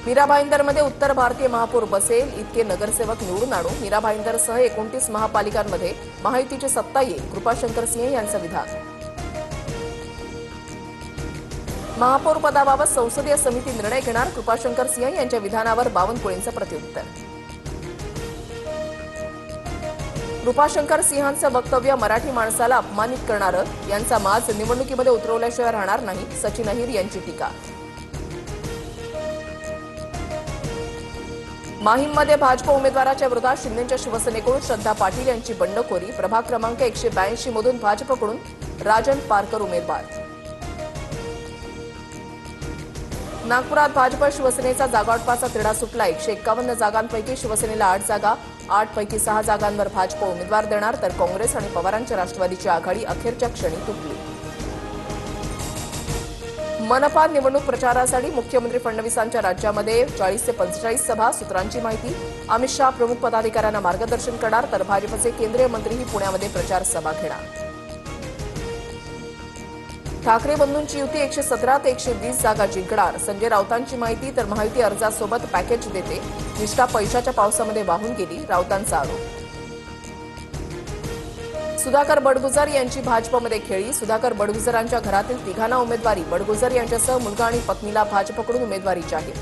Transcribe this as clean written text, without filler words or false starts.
मीरा भाईंदरमध्ये उत्तर भारतीय महापौर बसेल इतके नगरसेवक निवडून आणू. मीरा भाईंदरसह 29 महापालिकांमध्ये महायुतीची सत्ता येईल. कृपाशंकर सिंह यांचं विधान. महापौर पदाबाबत संसदीय समिती निर्णय घेणार. कृपाशंकर सिंह यांच्या विधानावर बावनकुळेंचं प्रत्युत्तर. कृपाशंकर सिंहांचं वक्तव्य मराठी माणसाला अपमानित करणारं. यांचा माज निवडणुकीमध्ये उतरवल्याशिवाय राहणार नाही. सचिन अहिर यांची टीका. माहीममध्ये भाजप उमेदवाराच्या विरोधात शिंदेच्या शिवसेनेकडून श्रद्धा पाटील यांची बंडखोरी. प्रभाग क्रमांक 182 मधून भाजपकडून राजन पारकर उमेदवार. नागपुरात भाजप शिवसेनेचा जागावाटपाचा तिढा सुटला. 151 जागांपैकी शिवसेनेला 8 जागा, 8 पैकी 6 जागांवर भाजप उमेदवार देणार, तर काँग्रेस आणि पवारांच्या राष्ट्रवादीची आघाडी अखेरच्या क्षणी तुटली. मनपा निवडणूक प्रचारासाठी मुख्यमंत्री फडणवीसांच्या राज्यामध्ये 40 ते 45 सभा. सूत्रांची माहिती. अमित शहा प्रमुख पदाधिकाऱ्यांना मार्गदर्शन करणार, तर भाजपचे केंद्रीय मंत्रीही पुण्यामध्ये प्रचार सभा घेणार. ठाकरे बंधूंची युती 117 ते 120 जागा जिंकणार. संजय राऊतांची माहिती. तर महायुती अर्जासोबत पॅकेज देते. निष्ठा पैशाच्या पावसामध्ये वाहून गेली. राऊतांचा आरोप. सुधाकर बडगुजर यांची भाजपमध्ये खेळी. सुधाकर बडगुजरांच्या घरातील तिघांना उमेदवारी. बडगुजर यांच्यासह मुलगा आणि पत्नीला भाजपकडून उमेदवारी जाहीर.